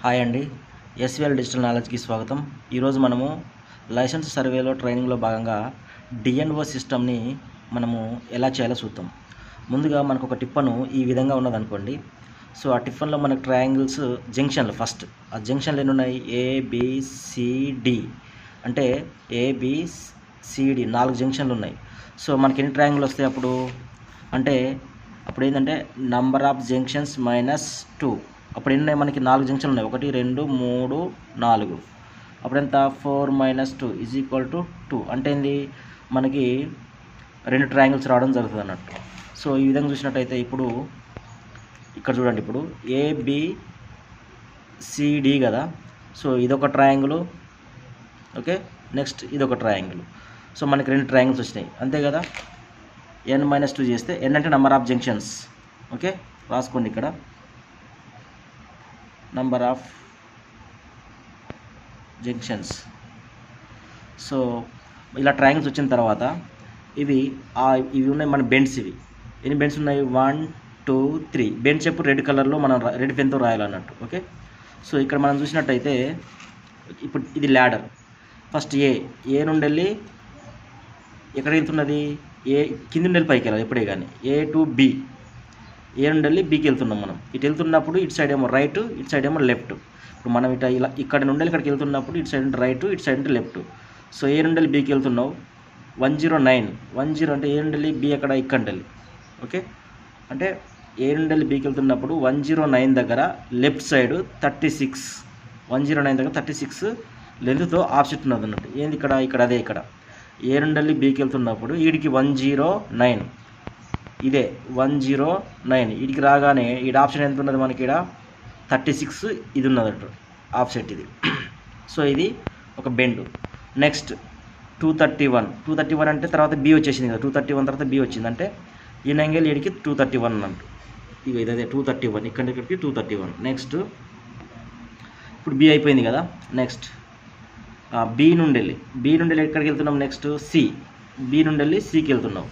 Hi అండి, SVL digital నాలెడ్జ్కి స్వాగతం. ఈరోజు మనము లైసెన్స్ సర్వేలో ట్రైనింగ్లో భాగంగా డిఎన్ఓ సిస్టమ్ని మనము ఎలా చేయాలో చూద్దాం. ముందుగా మనకు ఒక టిప్పను ఈ విధంగా ఉన్నదనుకోండి. సో ఆ టిఫన్లో మనకు ట్రయాంగిల్స్ జంక్షన్లు, ఫస్ట్ ఆ జంక్షన్లు ఎన్ని ఉన్నాయి? ఏబిసిడి అంటే ఏబిసిడి 4 జంక్షన్లు ఉన్నాయి. సో మనకి ఎన్ని ట్రయాంగిల్ వస్తాయి అప్పుడు అంటే అప్పుడు ఏంటంటే నంబర్ ఆఫ్ జంక్షన్స్ -2. అప్పుడు ఎన్ని ఉన్నాయి? మనకి 4 జంక్షన్లు ఉన్నాయి. 1 2 3 4. అప్పుడు ఎంత? 4 - 2 = 2. అంటే ఏంది? మనకి 2 ట్రయాంగిల్స్ రావడం జరుగుతుంది అన్నట్టు. సో ఈ విధంగా చూసినట్టయితే ఇప్పుడు ఇక్కడ చూడండి, ఇప్పుడు ఏబిసిడి కదా. సో ఇదొక ట్రయాంగిల్, ఓకే. నెక్స్ట్ ఇదొక ట్రయాంగిల్. సో మనకి 2 ట్రయాంగిల్స్ వచ్చినాయి, అంతే కదా. n-2 చేస్తే n అంటే నెంబర్ ఆఫ్ జంక్షన్స్, ఓకే. రాసుకోండి ఇక్కడ నంబర్ ఆఫ్ జంక్షన్స్. సో ఇలా ట్రయాంగిల్స్ వచ్చిన తర్వాత ఇవి ఉన్నాయి మన బెండ్స్. ఇవి ఎన్ని బెండ్స్ ఉన్నాయి? 1 2 3 బెండ్స్ ఎప్పుడు రెడ్ కలర్లో మనం రెడ్ పెన్తో రాయాలన్నట్టు, ఓకే. సో ఇక్కడ మనం చూసినట్టయితే ఇప్పుడు ఇది ల్యాడర్. ఫస్ట్ ఏ నుండి వెళ్ళి ఎక్కడికి వెళ్తున్నది? కింది నుండి వెళ్ళి పైకి వెళ్ళాలి ఎప్పుడే కానీ. A to B, ఏ నుండి వెళ్ళి బీకి వెళ్తున్నాం మనం. ఇటు వెళ్తున్నప్పుడు ఇటు సైడ్ ఏమో రైట్, ఇటు సైడ్ ఏమో లెఫ్ట్. ఇప్పుడు మనం ఇలా ఇక్కడ నుండి ఇక్కడికి వెళ్తున్నప్పుడు ఇటు సైడ్ అంటే రైట్, ఇటు సైడ్ అంటే లెఫ్ట్. సో ఏ నుండి వెళ్ళి బీకి వెళ్తున్నావు 109. 10 అంటే ఏ నుండి వెళ్ళి బి అక్కడ ఇక్కడ వెళ్ళి, ఓకే. అంటే ఏ నుండి వెళ్ళి బీకి వెళ్తున్నప్పుడు 109 దగ్గర లెఫ్ట్ సైడ్ 36, 109 దగ్గర 36 లెంత్తో ఆఫ్సెట్ ఉన్నది అన్నట్టు. ఏంది ఇక్కడ అదే ఇక్కడ ఏ నుండి వెళ్ళి బీకి వెళ్తున్నప్పుడు వీడికి 109, ఇదే 109. వీడికి రాగానే ఈడ ఆప్షన్ ఎంత ఉన్నది మనకి? ఇక్కడ 36 ఇది ఉన్నదట ఆఫ్సెట్ ఇది. సో ఇది ఒక బెండ్. నెక్స్ట్ 231 అంటే తర్వాత బి వచ్చేసింది కదా. 231 తర్వాత బి వచ్చింది అంటే ఈ యాంగిల్ వీడికి 231 అన్నట్టు. ఇదే 231, ఇక్కడికి 231. నెక్స్ట్ ఇప్పుడు బి అయిపోయింది కదా. నెక్స్ట్ బి నుండి వెళ్ళి ఎక్కడికి వెళ్తున్నాం? నెక్స్ట్ బి నుండి వెళ్ళి సికి వెళ్తున్నాం.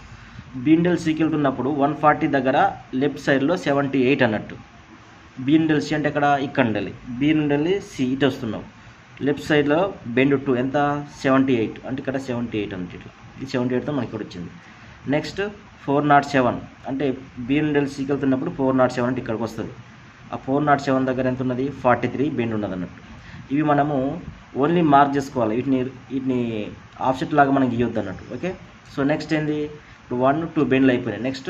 బి నుండి వెళ్ళి సికి వెళ్తున్నప్పుడు 140 దగ్గర లెఫ్ట్ సైడ్లో 78 అన్నట్టు. బి నుండి వెళ్ళి సి అంటే ఇక్కడ వెళ్ళి బి నుండి వెళ్ళి సి ఇటు వస్తున్నాం. లెఫ్ట్ సైడ్లో బెండ్ 2 ఎంత? 78 అంటే ఇక్కడ 78 అన్నట్టు. ఇట్లా ఇది 78తో మనకి ఇక్కడ వచ్చింది. నెక్స్ట్ 407 అంటే బి నుండి వెళ్ళి సికి వెళ్తున్నప్పుడు 407 అంటే ఇక్కడికి వస్తుంది. ఆ 407 దగ్గర ఎంత ఉన్నది? 43 బెండ్ ఉన్నది అన్నట్టు. ఇవి మనము ఓన్లీ మార్క్ చేసుకోవాలి, వీటిని ఆఫ్సెట్ లాగా మనం గీయొద్దు అన్నట్టు, ఓకే. సో నెక్స్ట్ ఏంది? ఇప్పుడు 1 2 బెండ్లు అయిపోయినాయి. నెక్స్ట్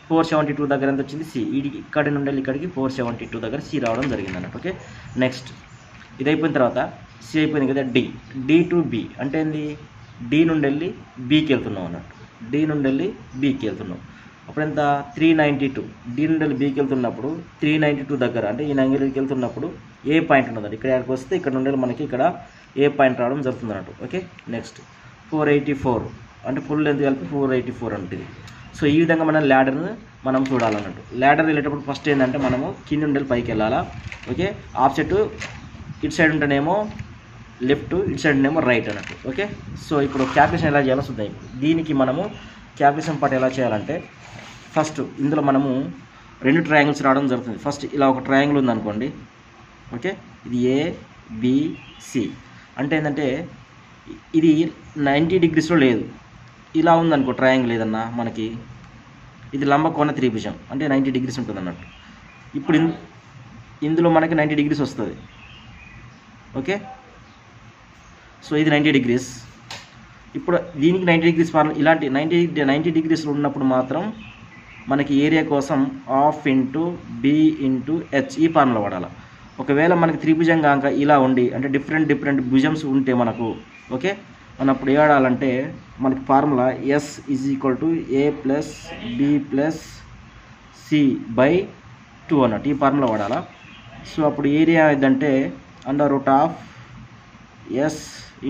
472 దగ్గర ఎంత వచ్చింది? సి. ఇక్కడి నుండి ఇక్కడికి 472 దగ్గర సి రావడం జరిగింది అన్నట్టు, ఓకే. నెక్స్ట్ ఇది అయిపోయిన తర్వాత సి అయిపోయింది కదా. డి టు బి అంటే ఏంది? డి నుండి వెళ్ళి బీకి వెళ్తున్నాం అన్నట్టు. డి నుండి వెళ్ళి బీకి వెళ్తున్నాం. అప్పుడు ఎంత? 392. డి నుండి వెళ్ళి బీకి వెళ్తున్నప్పుడు 392 దగ్గర అంటే ఈ యాంగిల్కి వెళ్తున్నప్పుడు ఏ పాయింట్ ఉన్నదండి. ఇక్కడికి వస్తే ఇక్కడ నుండి మనకి ఇక్కడ ఏ పాయింట్ రావడం జరుగుతుంది అన్నట్టు, ఓకే. నెక్స్ట్ 484 అంటే ఫుల్ లెంత్ కలిపి 484 ఉంటుంది. సో ఈ విధంగా మనం ల్యాడర్ని మనం చూడాలన్నట్టు. ల్యాడర్ వెళ్ళేటప్పుడు ఫస్ట్ ఏంటంటే మనము కింద నుండి పైకి వెళ్ళాలా, ఓకే. ఆఫ్సెట్ ఇటు సైడ్ ఉంటేనేమో లెఫ్ట్, ఇటు సైడ్ ఉంటేనేమో రైట్ అన్నట్టు, ఓకే. సో ఇప్పుడు క్యాల్కులేషన్ ఎలా చేయాలో చూద్దాం. దీనికి మనము క్యాల్కులేషన్ పార్ట్ ఎలా చేయాలంటే ఫస్ట్ ఇందులో మనము 2 ట్రయాంగిల్స్ రావడం జరుగుతుంది. ఫస్ట్ ఇలా ఒక ట్రయాంగిల్ ఉందనుకోండి, ఓకే. ఇది ఏబిసి అంటే ఏంటంటే ఇది 90 డిగ్రీస్లో లేదు. ఇలా ఉందనుకో ట్రయాంగిల్ ఏదన్నా మనకి, ఇది లంబకోణ త్రిభుజం అంటే 90 డిగ్రీస్ ఉంటుంది అన్నట్టు. ఇప్పుడు ఇందులో మనకి 90 డిగ్రీస్ వస్తుంది, ఓకే. సో ఇది 90 డిగ్రీస్. ఇప్పుడు దీనికి 90 డిగ్రీస్ ఇలాంటి 90 డిగ్రీస్లో ఉన్నప్పుడు మాత్రం మనకి ఏరియా కోసం ½ × b × h ఈ ఫార్ములా వాడాలి. ఒకవేళ మనకి త్రిభుజం కాక ఇలా ఉండి అంటే డిఫరెంట్ భుజమ్స్ ఉంటే మనకు, ఓకే, మనం అప్పుడు ఏ వాడాలంటే మనకి formula S = a + b + c/2 అన్నట్టు ఈ ఫార్ములా వాడాలా. సో అప్పుడు ఏరియా ఏదంటే √S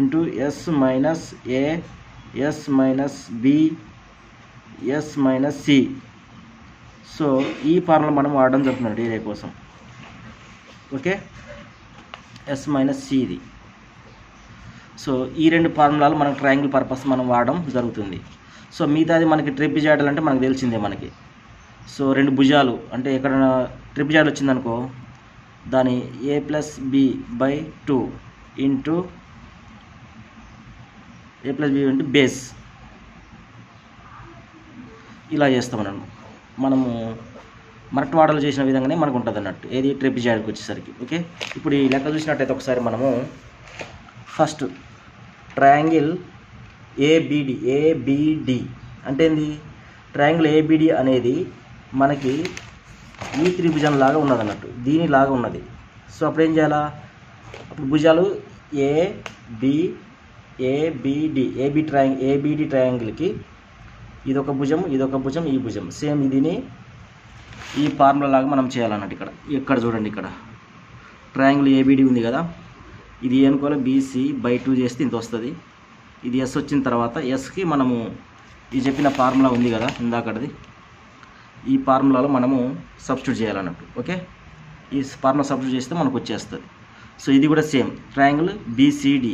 × s - a s - b s - c. So ఈ ఫార్ములా మనం వాడడం జరుగుతుంది ఏరియా కోసం, ఓకే. s - c ఇది. సో ఈ 2 ఫార్ములాలు మనకు ట్రయాంగిల్ పర్పస్ మనం వాడడం జరుగుతుంది. సో మిగతాది మనకి ట్రెపిజాయిడల్ అంటే మనకు తెలిసిందే మనకి. సో 2 భుజాలు అంటే ఎక్కడైనా ట్రెపిజాయిడల్ వచ్చిందనుకో దాని a+b/2 ఇంటూ a+b అంటే బేస్. ఇలా చేస్తాం మనము మరట్వాడలో చేసిన విధంగానే మనకు ఉంటుంది అన్నట్టు, ఏది ట్రెపిజాయిడ్కి వచ్చేసరికి. ఓకే, ఇప్పుడు ఈ లెక్క చూసినట్టయితే ఒకసారి మనము ఫస్ట్ ట్రయాంగిల్ ఏబిడి అంటే ఏంది? ట్రయాంగిల్ ఏబిడి అనేది మనకి ఈ త్రిభుజం లాగా ఉన్నది అన్నట్టు, దీనిలాగా ఉన్నది. సో అప్పుడు ఏం చేయాలా? అప్పుడు భుజాలు ఏబిడి ట్రయాంగిల్కి ఇదొక భుజం, ఇదొక భుజం, ఈ భుజం సేమ్ ఇదిని ఈ ఫార్ములా లాగా మనం చేయాలన్నట్టు. ఇక్కడ చూడండి, ఇక్కడ ట్రయాంగిల్ ఏబిడి ఉంది కదా, ఇది అనుకోవాలి BC/2 చేస్తే ఇంత వస్తుంది. ఇది ఎస్ వచ్చిన తర్వాత ఎస్కి మనము ఇది చెప్పిన ఫార్ములా ఉంది కదా ఇందాకటిది, ఈ ఫార్ములాలో మనము సబ్స్టిట్యూట్ చేయాలన్నట్టు. ఓకే, ఈ ఫార్ములా సబ్స్టిట్యూట్ చేస్తే మనకు వచ్చేస్తుంది. సో ఇది కూడా సేమ్ ట్రయాంగిల్ BCD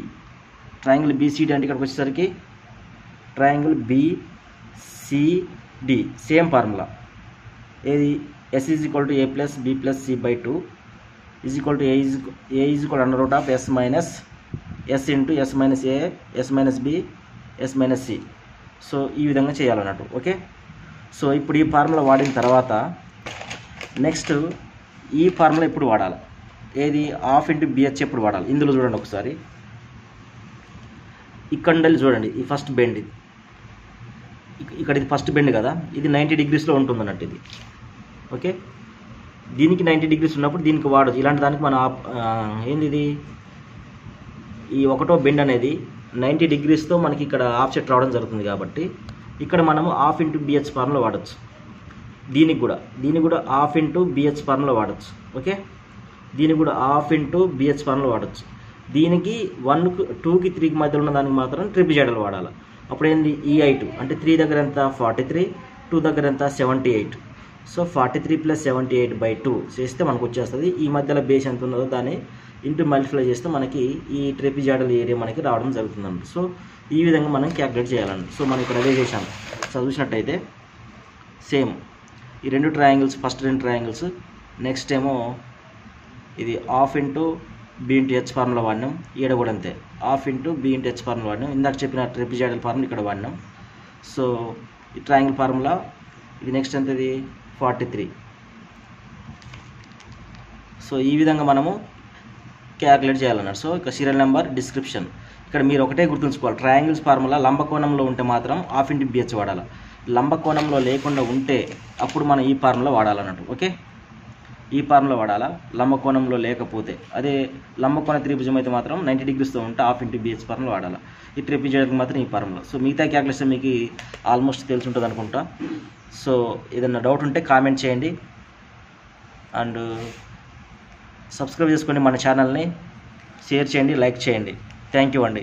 అంటే ఇక్కడికి వచ్చేసరికి ట్రయాంగిల్ BCD సేమ్ ఫార్ములా. ఏది? S = a+b+c/2 a = √S - S into S - a S - b S - c. So ఈ విధంగా చేయాలన్నట్టు. ఓకే, సో ఇప్పుడు ఈ ఫార్ములా వాడిన తర్వాత నెక్స్ట్ ఈ ఫార్ములా ఇప్పుడు వాడాలి. ఏది? ½ × BH ఎప్పుడు వాడాలి? ఇందులో చూడండి ఒకసారి, ఇక్కడ చూడండి, ఈ ఫస్ట్ బెండ్ ఇది, ఇక్కడ ఇది ఫస్ట్ బెండ్ కదా, ఇది 90 degreesలో ఉంటుంది అన్నట్టు ఇది. ఓకే, దీనికి 90 degrees ఉన్నప్పుడు దీనికి వాడదు. ఇలాంటి దానికి మన ఏంది ఇది, ఈ ఒకటో బెండ్ అనేది 90 degreesతో మనకి ఇక్కడ ఆఫ్సెట్ రావడం జరుగుతుంది కాబట్టి ఇక్కడ మనము ½ × BH ఫార్ములా వాడచ్చు. దీనికి కూడా ½ × BH ఫార్ములా వాడచ్చు. ఓకే, దీనికి కూడా ½ × BH ఫార్ములా వాడచ్చు. దీనికి 1కు 2కి 3కి మధ్యలో ఉన్న దానికి మాత్రం ట్రెపిజాయిడల్ వాడాలి. అప్పుడు ఏంది? E/2 అంటే 3 దగ్గర ఎంత? 43, 2 దగ్గర ఎంత? 78. సో 43 + 78/2 చేస్తే మనకు వచ్చేస్తుంది. ఈ మధ్యలో బేస్ ఎంత ఉన్నదో దాన్ని ఇంటూ మల్టిప్లై చేస్తే మనకి ఈ ట్రెపిజాయిడల్ ఏరియా మనకి రావడం జరుగుతుందండి. సో ఈ విధంగా మనం క్యాలిక్యులేట్ చేయాలండి. సో మనం ఇక్కడ అదే చేసాం. చదివినట్టయితే సేమ్ ఈ రెండు ట్రయాంగిల్స్, ఫస్ట్ రెండు ట్రయాంగిల్స్, నెక్స్ట్ ఏమో ఇది ½ × B × H ఫార్ములా వాడినాం. ఈడ కూడా అంతే, ½ × B × H ఫార్ములా వాడినాం. ఇందాక చెప్పిన ట్రెపిజాయిడల్ ఫార్ములా ఇక్కడ వాడినాం. సో ఈ ట్రయాంగిల్ ఫార్ములా ఇది నెక్స్ట్ ఎంత? ఇది 43. సో ఈ విధంగా మనము క్యాలిక్యులేట్ చేయాలన్నారు. సో ఇక సీరియల్ నెంబర్, డిస్క్రిప్షన్. ఇక్కడ మీరు ఒకటే గుర్తుంచుకోవాలి, ట్రయాంగిల్స్ ఫార్ములా లంబకోణంలో ఉంటే మాత్రం ½ × BH వాడాలి. లంబకోణంలో లేకుండా ఉంటే అప్పుడు మనం ఈ ఫార్ములా వాడాలన్నట్టు. ఓకే, ఈ ఫార్ములా వాడాలా. లంబకోణంలో లేకపోతే, అదే లంబకోణ త్రిభుజం అయితే మాత్రం 90 degreesతో ఉంటే ½ × BH ఫార్ములా వాడాలి. ఈ ట్రెపిజాయిడ్కి మాత్రం ఈ ఫార్ములా. సో మిగతా క్యాలిక్యులేషన్ మీకు ఆల్మోస్ట్ తెలిసి ఉంటుంది అనుకుంటా. సో ఏదైనా డౌట్ ఉంటే కామెంట్ చేయండి అండ్ సబ్స్క్రైబ్ చేసుకోండి మన ఛానల్ని, షేర్ చేయండి, లైక్ చేయండి. థ్యాంక్ యూ అండి.